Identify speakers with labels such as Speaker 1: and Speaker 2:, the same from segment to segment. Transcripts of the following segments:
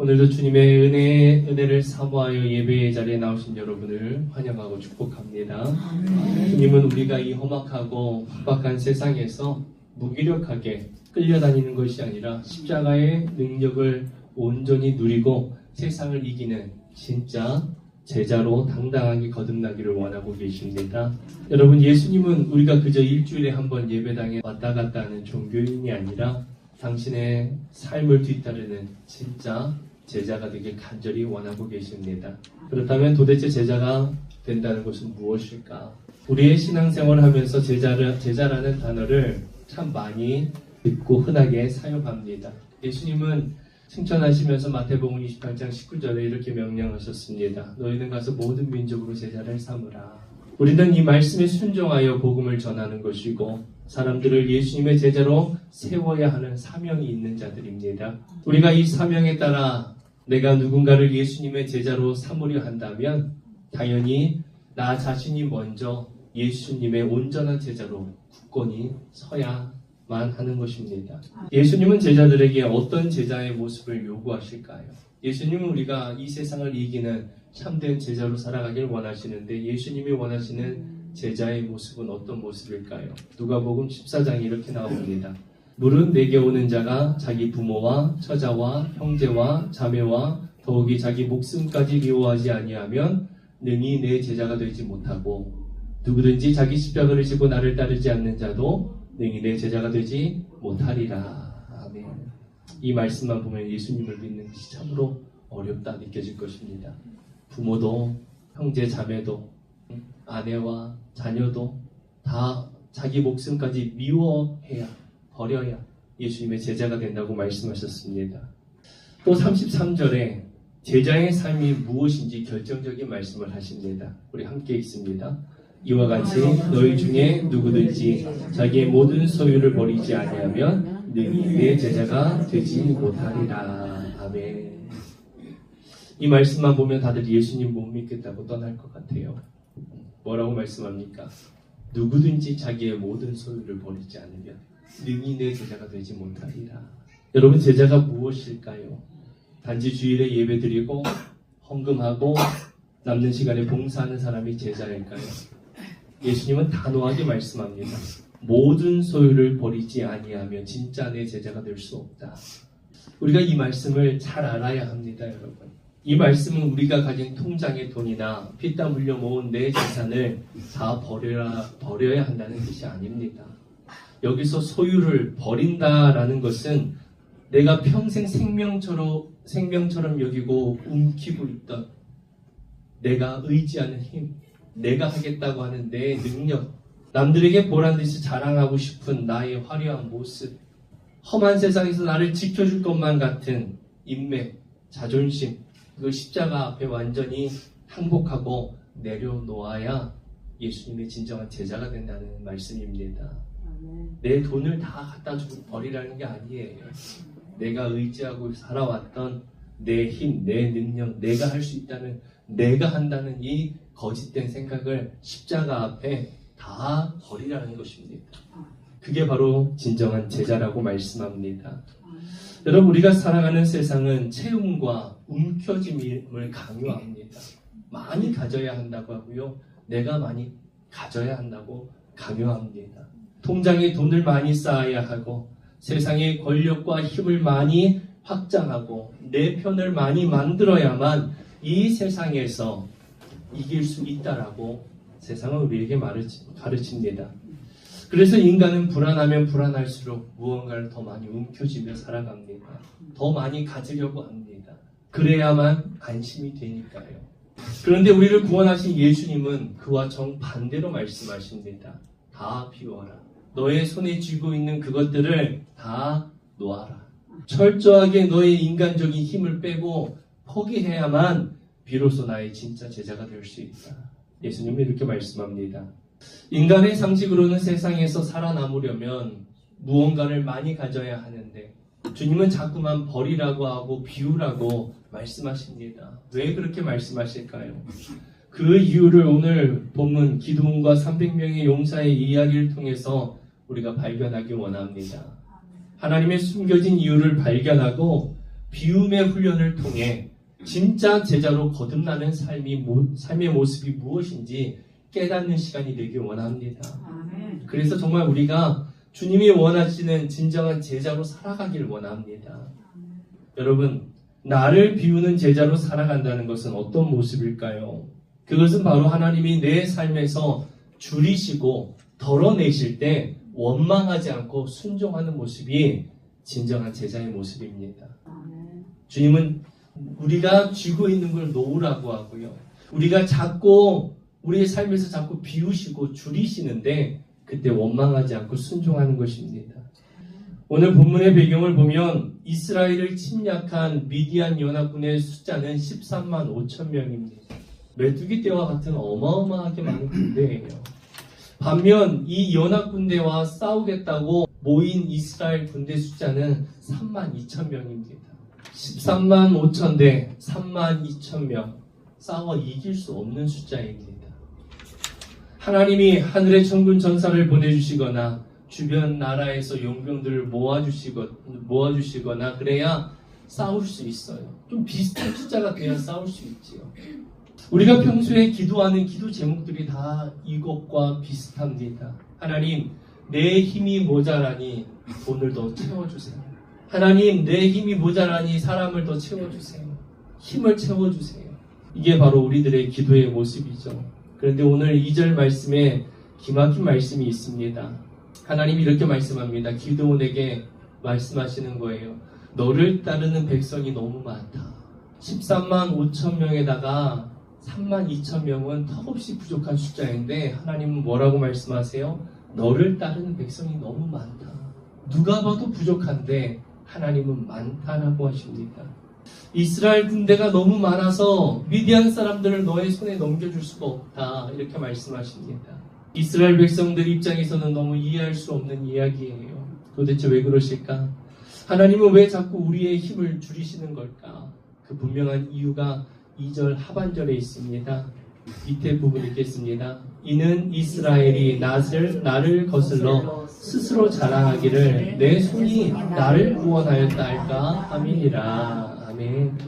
Speaker 1: 오늘도 주님의 은혜를 사모하여 예배의 자리에 나오신 여러분을 환영하고 축복합니다. 주님은 우리가 이 험악하고 팍팍한 세상에서 무기력하게 끌려다니는 것이 아니라 십자가의 능력을 온전히 누리고 세상을 이기는 진짜 제자로 당당하게 거듭나기를 원하고 계십니다. 여러분, 예수님은 우리가 그저 일주일에 한 번 예배당에 왔다 갔다 하는 종교인이 아니라 당신의 삶을 뒤따르는 진짜 제자가 되길 간절히 원하고 계십니다. 그렇다면 도대체 제자가 된다는 것은 무엇일까? 우리의 신앙생활을 하면서 제자라는 단어를 참 많이 듣고 흔하게 사용합니다. 예수님은 승천하시면서 마태복음 28장 19절에 이렇게 명령하셨습니다. 너희는 가서 모든 민족으로 제자를 삼으라. 우리는 이 말씀에 순종하여 복음을 전하는 것이고 사람들을 예수님의 제자로 세워야 하는 사명이 있는 자들입니다. 우리가 이 사명에 따라 내가 누군가를 예수님의 제자로 삼으려 한다면 당연히 나 자신이 먼저 예수님의 온전한 제자로 굳건히 서야만 하는 것입니다. 예수님은 제자들에게 어떤 제자의 모습을 요구하실까요? 예수님은 우리가 이 세상을 이기는 참된 제자로 살아가길 원하시는데 예수님이 원하시는 제자의 모습은 어떤 모습일까요? 누가복음 14장에 이렇게 나옵니다. 물은 내게 오는 자가 자기 부모와 처자와 형제와 자매와 더욱이 자기 목숨까지 미워하지 아니하면 능히 내 제자가 되지 못하고 누구든지 자기 십자가를 지고 나를 따르지 않는 자도 능히 내 제자가 되지 못하리라. 아멘. 이 말씀만 보면 예수님을 믿는 것이 참으로 어렵다 느껴질 것입니다. 부모도 형제 자매도 아내와 자녀도 다 자기 목숨까지 미워해야 버려야 예수님의 제자가 된다고 말씀하셨습니다. 또 33절에 제자의 삶이 무엇인지 결정적인 말씀을 하십니다. 우리 함께 읽습니다. 이와 같이 너희 중에 누구든지 자기의 모든 소유를 버리지 아니하면 능히 내 제자가 되지 못하리라. 아멘. 이 말씀만 보면 다들 예수님 못 믿겠다고 떠날 것 같아요. 뭐라고 말씀합니까? 누구든지 자기의 모든 소유를 버리지 않으면 능히 내 제자가 되지 못하리라. 여러분, 제자가 무엇일까요? 단지 주일에 예배드리고 헌금하고 남는 시간에 봉사하는 사람이 제자일까요? 예수님은 단호하게 말씀합니다. 모든 소유를 버리지 아니하면 진짜 내 제자가 될 수 없다. 우리가 이 말씀을 잘 알아야 합니다, 여러분. 이 말씀은 우리가 가진 통장의 돈이나 피땀 흘려 모은 내 재산을 다 버려야 한다는 뜻이 아닙니다. 여기서 소유를 버린다라는 것은 내가 평생 생명처럼 여기고 움키고 있던 내가 의지하는 힘, 내가 하겠다고 하는 내 능력, 남들에게 보란듯이 자랑하고 싶은 나의 화려한 모습, 험한 세상에서 나를 지켜줄 것만 같은 인맥, 자존심, 그 십자가 앞에 완전히 항복하고 내려놓아야 예수님의 진정한 제자가 된다는 말씀입니다. 내 돈을 다 갖다 주고 버리라는 게 아니에요. 내가 의지하고 살아왔던 내 힘, 내 능력, 내가 할 수 있다는, 내가 한다는 이 거짓된 생각을 십자가 앞에 다 버리라는 것입니다. 그게 바로 진정한 제자라고 말씀합니다. 여러분, 우리가 살아가는 세상은 채움과 움켜짐을 강요합니다. 많이 가져야 한다고 하고요. 내가 많이 가져야 한다고 강요합니다. 통장에 돈을 많이 쌓아야 하고 세상의 권력과 힘을 많이 확장하고 내 편을 많이 만들어야만 이 세상에서 이길 수 있다라고 세상은 우리에게 가르칩니다. 그래서 인간은 불안하면 불안할수록 무언가를 더 많이 움켜쥐며 살아갑니다. 더 많이 가지려고 합니다. 그래야만 안심이 되니까요. 그런데 우리를 구원하신 예수님은 그와 정반대로 말씀하십니다. 다 비워라. 너의 손에 쥐고 있는 그것들을 다 놓아라. 철저하게 너의 인간적인 힘을 빼고 포기해야만 비로소 나의 진짜 제자가 될 수 있다. 예수님은 이렇게 말씀합니다. 인간의 상식으로는 세상에서 살아남으려면 무언가를 많이 가져야 하는데 주님은 자꾸만 버리라고 하고 비우라고 말씀하십니다. 왜 그렇게 말씀하실까요? 그 이유를 오늘 본문 기드온과 300명의 용사의 이야기를 통해서 우리가 발견하기 원합니다. 하나님의 숨겨진 이유를 발견하고 비움의 훈련을 통해 진짜 제자로 거듭나는 삶의 모습이 무엇인지 깨닫는 시간이 되길 원합니다. 그래서 정말 우리가 주님이 원하시는 진정한 제자로 살아가길 원합니다. 여러분, 나를 비우는 제자로 살아간다는 것은 어떤 모습일까요? 그것은 바로 하나님이 내 삶에서 줄이시고 덜어내실 때 원망하지 않고 순종하는 모습이 진정한 제자의 모습입니다. 주님은 우리가 쥐고 있는 걸 놓으라고 하고요. 우리가 우리의 삶에서 자꾸 비우시고 줄이시는데 그때 원망하지 않고 순종하는 것입니다. 오늘 본문의 배경을 보면 이스라엘을 침략한 미디안 연합군의 숫자는 13만 5천 명입니다. 메뚜기 떼와 같은 어마어마하게 많은 군대예요. 반면 이 연합군대와 싸우겠다고 모인 이스라엘 군대 숫자는 3만 2천 명입니다. 13만 5천 대 3만 2천 명, 싸워 이길 수 없는 숫자입니다. 하나님이 하늘의 천군 전사를 보내주시거나 주변 나라에서 용병들을 모아주시거나 그래야 싸울 수 있어요. 좀 비슷한 숫자가 돼야 싸울 수 있지요. 우리가 평소에 기도하는 기도 제목들이 다 이것과 비슷합니다. 하나님, 내 힘이 모자라니 돈을 더 채워주세요. 하나님, 내 힘이 모자라니 사람을 더 채워주세요. 힘을 채워주세요. 이게 바로 우리들의 기도의 모습이죠. 그런데 오늘 2절 말씀에 기막힌 말씀이 있습니다. 하나님이 이렇게 말씀합니다. 기드온에게 말씀하시는 거예요. 너를 따르는 백성이 너무 많다. 13만 5천 명에다가 3만 2천 명은 턱없이 부족한 숫자인데 하나님은 뭐라고 말씀하세요? 너를 따르는 백성이 너무 많다. 누가 봐도 부족한데 하나님은 많다라고 하십니다. 이스라엘 군대가 너무 많아서 미디안 사람들을 너의 손에 넘겨줄 수가 없다. 이렇게 말씀하십니다. 이스라엘 백성들 입장에서는 너무 이해할 수 없는 이야기예요. 도대체 왜 그러실까? 하나님은 왜 자꾸 우리의 힘을 줄이시는 걸까? 그 분명한 이유가 2절 하반절에 있습니다. 밑에 부분 읽겠습니다. 이는 이스라엘이 나를 거슬러 스스로 자랑하기를 내 손이 나를 구원하였다 할까 함이니라. 아멘.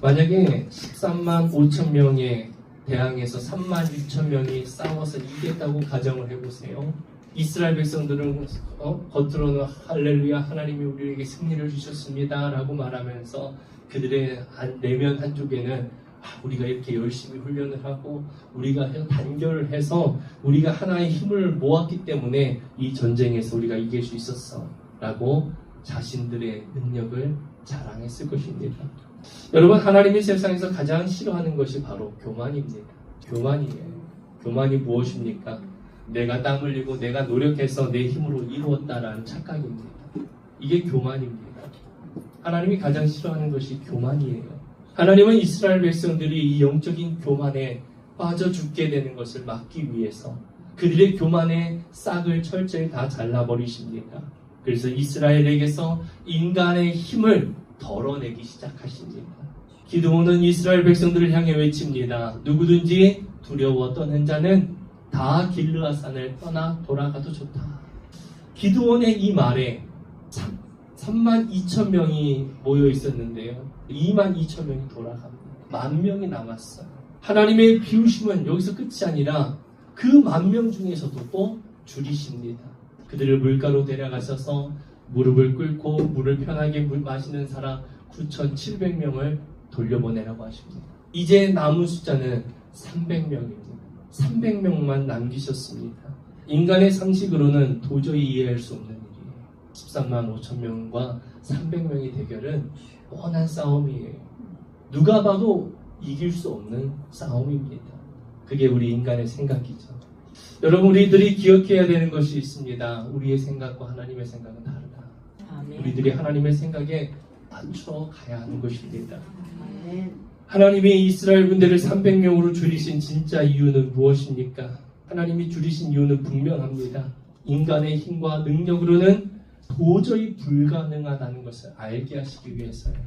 Speaker 1: 만약에 13만 5천 명에 대항해서 3만 6천 명이 싸워서 이겼다고 가정을 해보세요. 이스라엘 백성들은 겉으로는 할렐루야 하나님이 우리에게 승리를 주셨습니다 라고 말하면서 그들의 내면 한쪽에는 우리가 이렇게 열심히 훈련을 하고 우리가 단결을 해서 우리가 하나의 힘을 모았기 때문에 이 전쟁에서 우리가 이길 수 있었어 라고 자신들의 능력을 자랑했을 것입니다. 여러분, 하나님이 세상에서 가장 싫어하는 것이 바로 교만입니다. 교만이에요. 교만이 무엇입니까? 내가 땀 흘리고 내가 노력해서 내 힘으로 이루었다라는 착각입니다. 이게 교만입니다. 하나님이 가장 싫어하는 것이 교만이에요. 하나님은 이스라엘 백성들이 이 영적인 교만에 빠져 죽게 되는 것을 막기 위해서 그들의 교만의 싹을 철저히 다 잘라버리십니다. 그래서 이스라엘에게서 인간의 힘을 덜어내기 시작하십니다. 기드온은 이스라엘 백성들을 향해 외칩니다. 누구든지 두려워 떠는 자는 다 길르앗산을 떠나 돌아가도 좋다. 기드온의 이 말에 3만 2천 명이 모여 있었는데요. 2만 2천 명이 돌아갑니다. 10,000명이 남았어요. 하나님의 비우심은 여기서 끝이 아니라 그 10,000명 중에서도 또 줄이십니다. 그들을 물가로 데려가셔서 무릎을 꿇고 물을 편하게 마시는 사람 9,700명을 돌려보내라고 하십니다. 이제 남은 숫자는 300명입니다. 300명만 남기셨습니다. 인간의 상식으로는 도저히 이해할 수 없는 일이에요. 13만 5천 명과 300명의 대결은 뻔한 싸움이에요. 누가 봐도 이길 수 없는 싸움입니다. 그게 우리 인간의 생각이죠. 여러분, 우리들이 기억해야 되는 것이 있습니다. 우리의 생각과 하나님의 생각은 다르다. 우리들이 하나님의 생각에 맞춰 가야 하는 것입니다. 하나님이 이스라엘 군대를 300명으로 줄이신 진짜 이유는 무엇입니까? 하나님이 줄이신 이유는 분명합니다. 인간의 힘과 능력으로는 도저히 불가능하다는 것을 알게 하시기 위해서예요.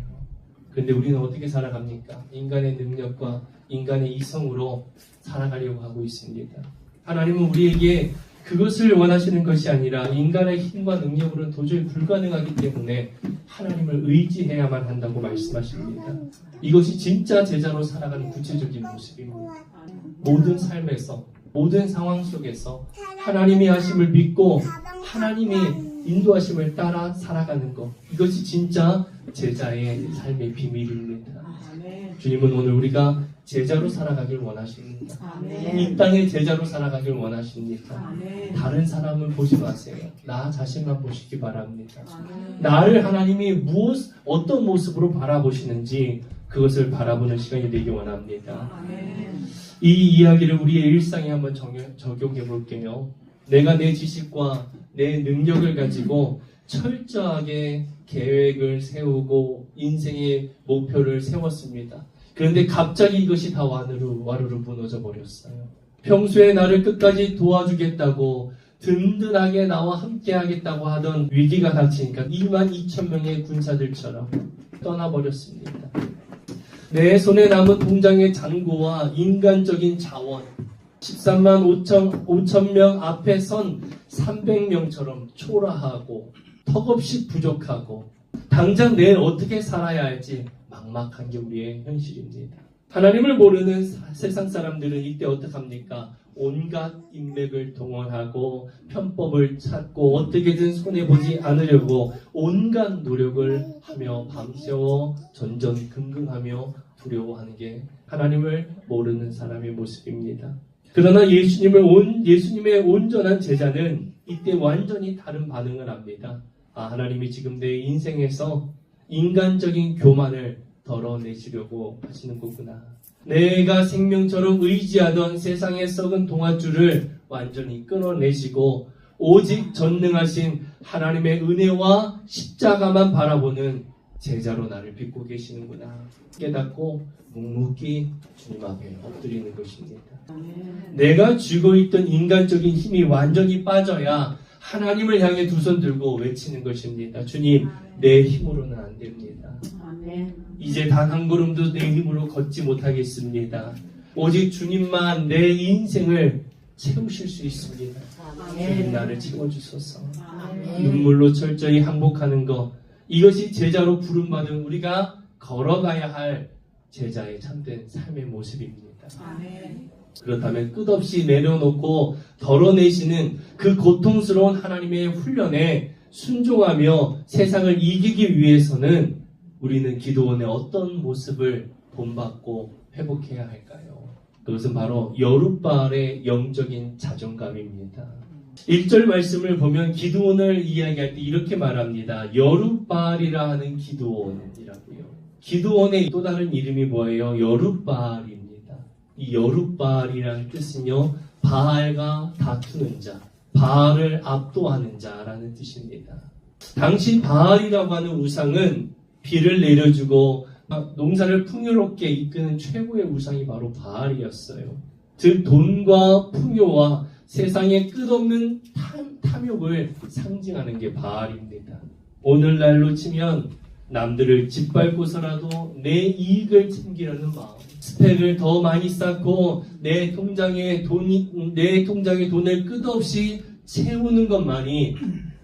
Speaker 1: 그런데 우리는 어떻게 살아갑니까? 인간의 능력과 인간의 이성으로 살아가려고 하고 있습니다. 하나님은 우리에게 그것을 원하시는 것이 아니라 인간의 힘과 능력으로는 도저히 불가능하기 때문에 하나님을 의지해야만 한다고 말씀하십니다. 이것이 진짜 제자로 살아가는 구체적인 모습입니다. 모든 삶에서, 모든 상황 속에서 하나님이 하심을 믿고 하나님의 인도하심을 따라 살아가는 것, 이것이 진짜 제자의 삶의 비밀입니다. 주님은 오늘 우리가 제자로 살아가길 원하십니다. 이 땅의 제자로 살아가길 원하십니다. 다른 사람을 보지 마세요. 나 자신만 보시기 바랍니다. 나를 하나님이 어떤 모습으로 바라보시는지 그것을 바라보는 시간이 되기 원합니다. 이 이야기를 우리의 일상에 한번 적용해 볼게요. 내가 내 지식과 내 능력을 가지고 철저하게 계획을 세우고 인생의 목표를 세웠습니다. 그런데 갑자기 이것이 다 와르르 무너져 버렸어요. 평소에 나를 끝까지 도와주겠다고 든든하게 나와 함께 하겠다고 하던 위기가 닥치니까 22,000명의 군사들처럼 떠나버렸습니다. 내 손에 남은 통장의 잔고와 인간적인 자원, 13만 5천 명 앞에 선 300명처럼 초라하고 턱없이 부족하고 당장 내일 어떻게 살아야 할지 막막한 게 우리의 현실입니다. 하나님을 모르는 세상 사람들은 이때 어떡합니까? 온갖 인맥을 동원하고 편법을 찾고 어떻게든 손해보지 않으려고 온갖 노력을 하며 밤새워 전전긍긍하며 두려워하는 게 하나님을 모르는 사람의 모습입니다. 그러나 예수님의 온전한 제자는 이때 완전히 다른 반응을 합니다. 하나님이 지금 내 인생에서 인간적인 교만을 덜어내시려고 하시는 거구나. 내가 생명처럼 의지하던 세상의 썩은 동아줄을 완전히 끊어내시고 오직 전능하신 하나님의 은혜와 십자가만 바라보는 제자로 나를 빚고 계시는구나 깨닫고 묵묵히 주님 앞에 엎드리는 것입니다. 내가 쥐고 있던 인간적인 힘이 완전히 빠져야 하나님을 향해 두 손 들고 외치는 것입니다. 주님, 내 힘으로는 안 됩니다. 이제 단 한 걸음도 내 힘으로 걷지 못하겠습니다. 오직 주님만 내 인생을 채우실 수 있습니다. 주님 나를 채워주소서. 눈물로 철저히 항복하는 것, 이것이 제자로 부름받은 우리가 걸어가야 할 제자의 참된 삶의 모습입니다. 그렇다면 끝없이 내려놓고 덜어내시는 그 고통스러운 하나님의 훈련에 순종하며 세상을 이기기 위해서는 우리는 기도원의 어떤 모습을 본받고 회복해야 할까요? 그것은 바로 여룻바알의 영적인 자존감입니다. 1절 말씀을 보면 기드온을 이야기할 때 이렇게 말합니다. 여룻바알이라 하는 기드온이라고요. 기드온의 또 다른 이름이 뭐예요? 여룻바알입니다. 이 여룻바알이라는 뜻은요, 바알과 다투는 자, 바알을 압도하는 자라는 뜻입니다. 당시 바알이라고 하는 우상은 비를 내려주고 농사를 풍요롭게 이끄는 최고의 우상이 바로 바알이었어요. 즉 돈과 풍요와 세상의 끝없는 탐욕을 상징하는 게 바알입니다. 오늘날로 치면 남들을 짓밟고서라도 내 이익을 챙기려는 마음, 스펙을 더 많이 쌓고 내 통장에 돈을 끝없이 채우는 것만이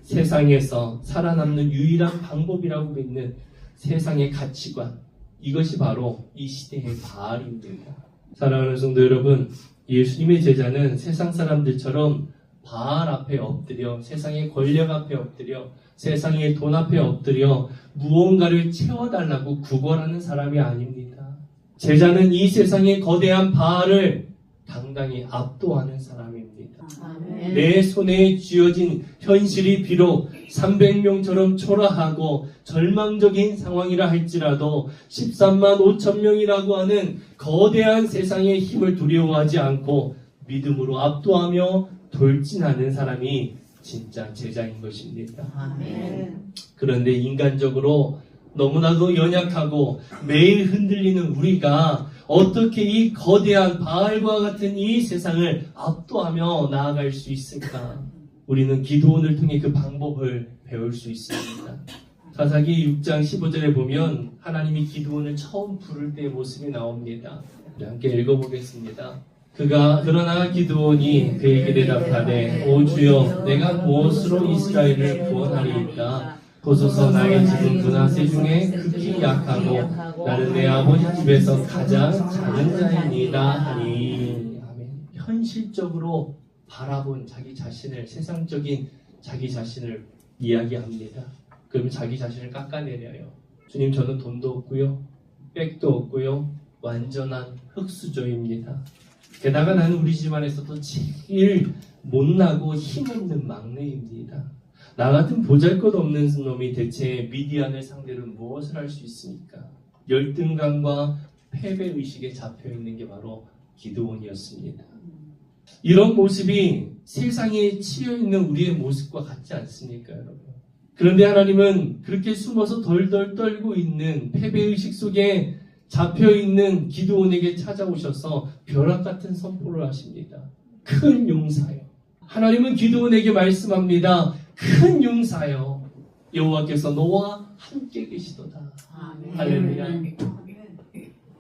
Speaker 1: 세상에서 살아남는 유일한 방법이라고 믿는 세상의 가치관, 이것이 바로 이 시대의 바알입니다. 사랑하는 성도 여러분, 예수님의 제자는 세상 사람들처럼 바알 앞에 엎드려, 세상의 권력 앞에 엎드려, 세상의 돈 앞에 엎드려 무언가를 채워달라고 구걸하는 사람이 아닙니다. 제자는 이 세상의 거대한 바알을 당당히 압도하는 사람입니다. 내 손에 쥐어진 현실이 비록 300명처럼 초라하고 절망적인 상황이라 할지라도 13만 5천 명이라고 하는 거대한 세상의 힘을 두려워하지 않고 믿음으로 압도하며 돌진하는 사람이 진짜 제자인 것입니다. 그런데 인간적으로 너무나도 연약하고 매일 흔들리는 우리가 어떻게 이 거대한 바알과 같은 이 세상을 압도하며 나아갈 수 있을까? 우리는 기도원을 통해 그 방법을 배울 수 있습니다. 사사기 6장 15절에 보면 하나님이 기도원을 처음 부를 때의 모습이 나옵니다. 함께 읽어보겠습니다. 그러나 기드온이 그에게 대답하되 오 주여 내가 무엇으로 이스라엘을 구원하리이까 보소서 나의 집은 문화세 중에 극히 약하고 나는 내 아버지 집에서 가장 작은 자이니이다 하니. 아멘. 현실적으로 바라본 자기 자신을, 세상적인 자기 자신을 이야기합니다. 그럼 자기 자신을 깎아내려요. 주님, 저는 돈도 없고요, 백도 없고요, 완전한 흙수저입니다. 게다가 나는 우리 집안에서도 제일 못나고 힘없는 막내입니다. 나 같은 보잘것없는 놈이 대체 미디안을 상대로 무엇을 할 수 있습니까? 열등감과 패배의식에 잡혀있는 게 바로 기드온이었습니다. 이런 모습이 세상에 치여있는 우리의 모습과 같지 않습니까, 여러분? 그런데 하나님은 그렇게 숨어서 덜덜 떨고 있는 패배의식 속에 잡혀있는 기드온에게 찾아오셔서 벼락 같은 선포를 하십니다. 큰 용사요. 하나님은 기드온에게 말씀합니다. 큰 용사요. 여호와께서 너와 함께 계시도다.
Speaker 2: 아멘.
Speaker 1: 할렐루야.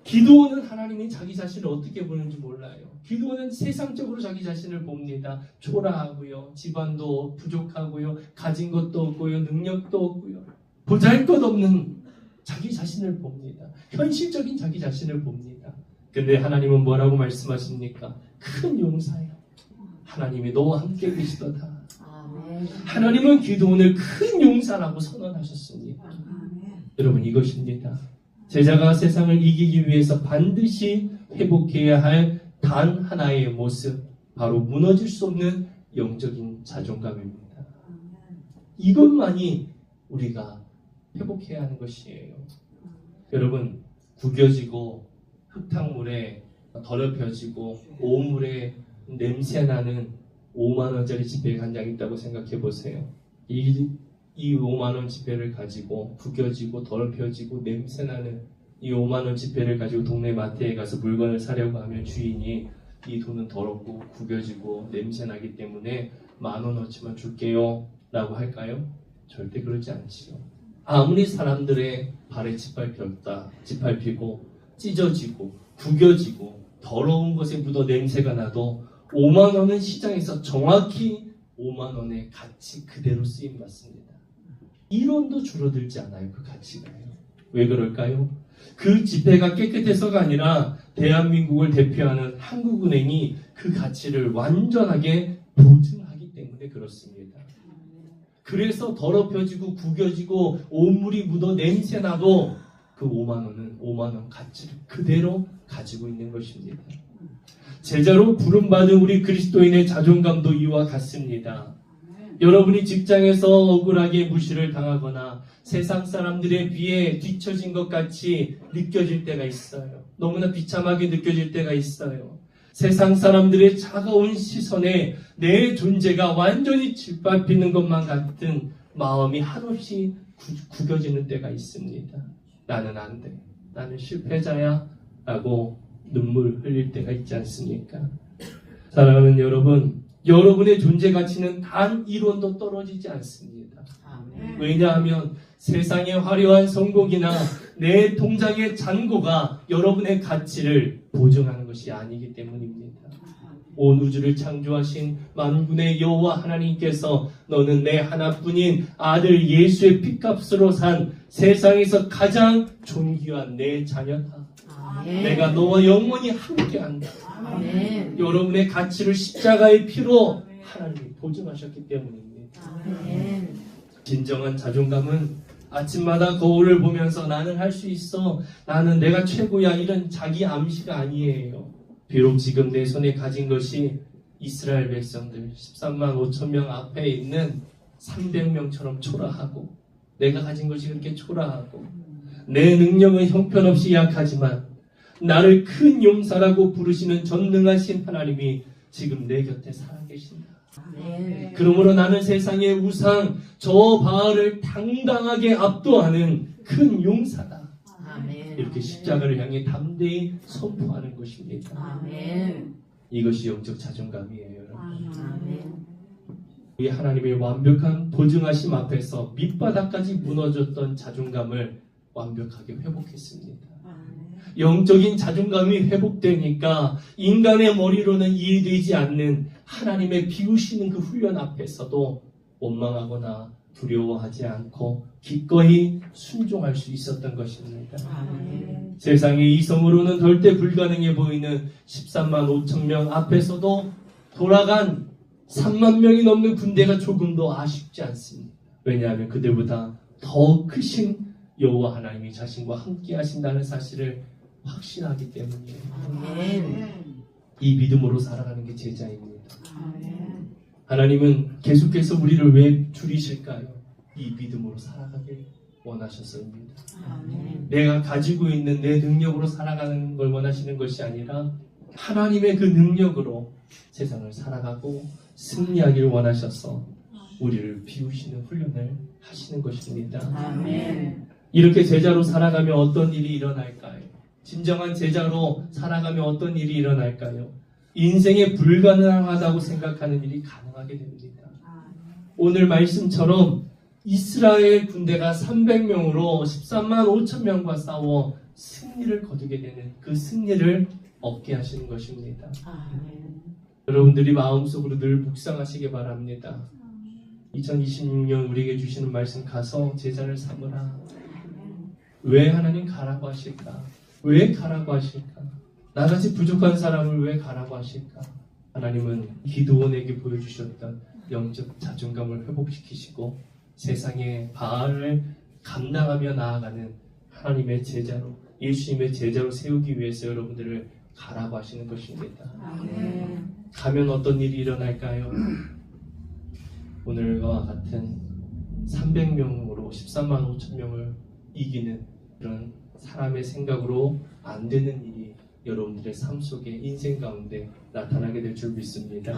Speaker 1: 기드온은 하나님이 자기 자신을 어떻게 보는지 몰라요. 기드온은 세상적으로 자기 자신을 봅니다. 초라하고요, 집안도 부족하고요, 가진 것도 없고요, 능력도 없고요, 보잘것없는 자기 자신을 봅니다. 현실적인 자기 자신을 봅니다. 근데 하나님은 뭐라고 말씀하십니까? 큰 용사요. 하나님이 너와 함께 계시도다. 하나님은 기드온을 큰 용사라고 선언하셨습니다. 여러분, 이것입니다. 제자가 세상을 이기기 위해서 반드시 회복해야 할 단 하나의 모습, 바로 무너질 수 없는 영적인 자존감입니다. 이것만이 우리가 회복해야 하는 것이에요. 여러분, 구겨지고 흙탕물에 더럽혀지고 오물에 냄새나는 5만원짜리 지폐가 한 장 있다고 생각해 보세요. 이 5만원 지폐를 가지고 구겨지고 더럽혀지고 냄새나는 이 5만원 지폐를 가지고 동네 마트에 가서 물건을 사려고 하면 주인이 이 돈은 더럽고 구겨지고 냄새나기 때문에 10,000원어치만 줄게요 라고 할까요? 절대 그러지 않지요. 아무리 사람들의 발에 짓밟히고 찢어지고 구겨지고 더러운 것에 묻어 냄새가 나도 5만원은 시장에서 정확히 5만원의 가치 그대로 쓰임받습니다. 1원도 줄어들지 않아요. 그 가치가요. 왜 그럴까요? 그 지폐가 깨끗해서가 아니라 대한민국을 대표하는 한국은행이 그 가치를 완전하게 보증하기 때문에 그렇습니다. 그래서 더럽혀지고 구겨지고 오물이 묻어 냄새나도 그 5만원은 5만원 가치를 그대로 가지고 있는 것입니다. 제자로 부름받은 우리 그리스도인의 자존감도 이와 같습니다. 여러분이 직장에서 억울하게 무시를 당하거나 세상 사람들의 비에 뒤처진 것 같이 느껴질 때가 있어요. 너무나 비참하게 느껴질 때가 있어요. 세상 사람들의 차가운 시선에 내 존재가 완전히 짓밟히는 것만 같은 마음이 한없이 구겨지는 때가 있습니다. 나는 안 돼. 나는 실패자야. 라고 눈물 흘릴 때가 있지 않습니까? 사랑하는 여러분, 여러분의 존재 가치는 단 1원도 떨어지지 않습니다. 왜냐하면 세상의 화려한 성공이나 내 통장의 잔고가 여러분의 가치를 보증하는 것이 아니기 때문입니다. 온 우주를 창조하신 만군의 여호와 하나님께서 너는 내 하나뿐인 아들 예수의 피값으로 산 세상에서 가장 존귀한 내 자녀다. 내가 너와 영원히 함께한다. 여러분의 가치를 십자가의 피로 하나님이 보증하셨기 때문입니다. 진정한 자존감은 아침마다 거울을 보면서 나는 할 수 있어, 나는 내가 최고야, 이런 자기 암시가 아니에요. 비록 지금 내 손에 가진 것이 이스라엘 백성들 13만 5천 명 앞에 있는 300명처럼 초라하고, 내가 가진 것이 그렇게 초라하고, 내 능력은 형편없이 약하지만 나를 큰 용사라고 부르시는 전능하신 하나님이 지금 내 곁에 살아계신다. 그러므로 나는 세상의 우상 저 바알을 당당하게 압도하는 큰 용사다. 이렇게 십자가를 향해 담대히 선포하는 것입니다. 이것이 영적 자존감이에요. 이 하나님의 완벽한 보증하심 앞에서 밑바닥까지 무너졌던 자존감을 완벽하게 회복했습니다. 영적인 자존감이 회복되니까 인간의 머리로는 이해되지 않는 하나님의 비우시는 그 훈련 앞에서도 원망하거나 두려워하지 않고 기꺼이 순종할 수 있었던 것입니다. 세상의 이성으로는 절대 불가능해 보이는 13만 5천 명 앞에서도 돌아간 3만 명이 넘는 군대가 조금도 아쉽지 않습니다. 왜냐하면 그들보다 더 크신 여호와 하나님이 자신과 함께 하신다는 사실을 확신하기 때문이에요. 이 믿음으로 살아가는 게 제자입니다. 하나님은 계속해서 우리를 왜 줄이실까요? 이 믿음으로 살아가길 원하셨습니다. 내가 가지고 있는 내 능력으로 살아가는 걸 원하시는 것이 아니라 하나님의 그 능력으로 세상을 살아가고 승리하길 원하셔서 우리를 비우시는 훈련을 하시는 것입니다. 이렇게 제자로 살아가면 어떤 일이 일어날까요? 진정한 제자로 살아가면 어떤 일이 일어날까요? 인생에 불가능하다고 생각하는 일이 가능하게 됩니다. 오늘 말씀처럼 이스라엘 군대가 300명으로 13만 5천 명과 싸워 승리를 거두게 되는 그 승리를 얻게 하시는 것입니다. 여러분들이 마음속으로 늘 묵상하시기 바랍니다. 2026년 우리에게 주시는 말씀 가서 제자를 삼으라. 왜 하나님 가라고 하실까? 왜 가라고 하실까? 나같이 부족한 사람을 왜 가라고 하실까? 하나님은 기드온에게 보여주셨던 영적 자존감을 회복시키시고 세상의 바알을 감당하며 나아가는 하나님의 제자로, 예수님의 제자로 세우기 위해서 여러분들을 가라고 하시는 것입니다. 가면 어떤 일이 일어날까요? 오늘과 같은 300명으로 13만 5천 명을 이기는 그런 사람의 생각으로 안 되는 일이 여러분들의 삶 속에 인생 가운데 나타나게 될 줄 믿습니다.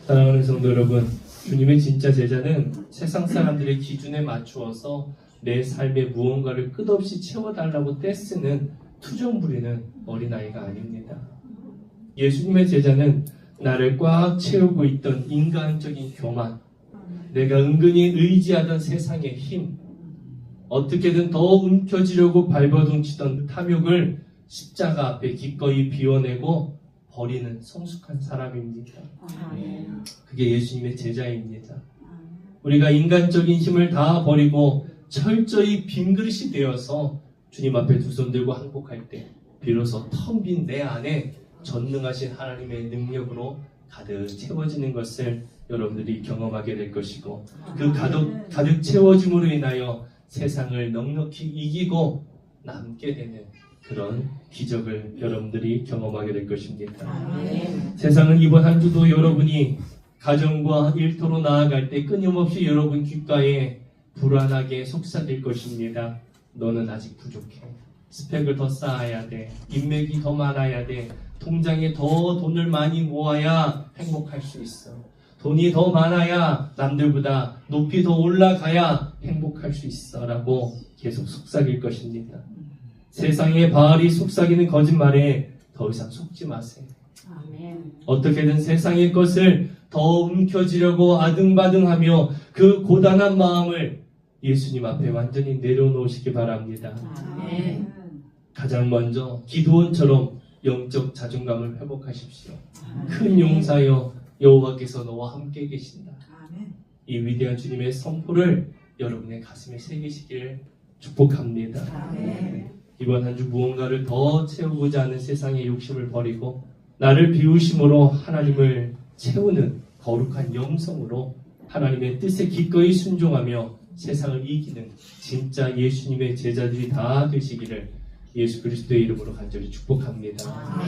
Speaker 1: 사랑하는 성도 여러분, 주님의 진짜 제자는 세상 사람들의 기준에 맞추어서 내 삶에 무언가를 끝없이 채워달라고 떼쓰는 투정 부리는 어린아이가 아닙니다. 예수님의 제자는 나를 꽉 채우고 있던 인간적인 교만, 내가 은근히 의지하던 세상의 힘, 어떻게든 더 움켜쥐려고 발버둥치던 탐욕을 십자가 앞에 기꺼이 비워내고 버리는 성숙한 사람입니다. 그게 예수님의 제자입니다. 우리가 인간적인 힘을 다 버리고 철저히 빈 그릇이 되어서 주님 앞에 두 손 들고 항복할 때 비로소 텅 빈 내 안에 전능하신 하나님의 능력으로 가득 채워지는 것을 여러분들이 경험하게 될 것이고, 그 가득 채워짐으로 인하여 세상을 넉넉히 이기고 남게 되는 그런 기적을 여러분들이 경험하게 될 것입니다. 세상은 이번 한 주도 여러분이 가정과 일터로 나아갈 때 끊임없이 여러분 귓가에 불안하게 속삭일 것입니다. 너는 아직 부족해. 스펙을 더 쌓아야 돼. 인맥이 더 많아야 돼. 통장에 더 돈을 많이 모아야 행복할 수 있어. 돈이 더 많아야 남들보다 높이 더 올라가야 행복할 수 있어 라고 계속 속삭일 것입니다. 세상의 바알이 속삭이는 거짓말에 더 이상 속지 마세요. 어떻게든 세상의 것을 더 움켜쥐려고 아등바등하며 그 고단한 마음을 예수님 앞에 완전히 내려놓으시기 바랍니다. 가장 먼저 기드온처럼 영적 자존감을 회복하십시오. 큰 용사여, 여호와께서 너와 함께 계신다. 이 위대한 주님의 선포를 여러분의 가슴에 새기시길 축복합니다. 이번 한 주 무언가를 더 채우고자 하는 세상의 욕심을 버리고 나를 비우심으로 하나님을 채우는 거룩한 영성으로 하나님의 뜻에 기꺼이 순종하며 세상을 이기는 진짜 예수님의 제자들이 다 되시기를 예수 그리스도의 이름으로 간절히 축복합니다.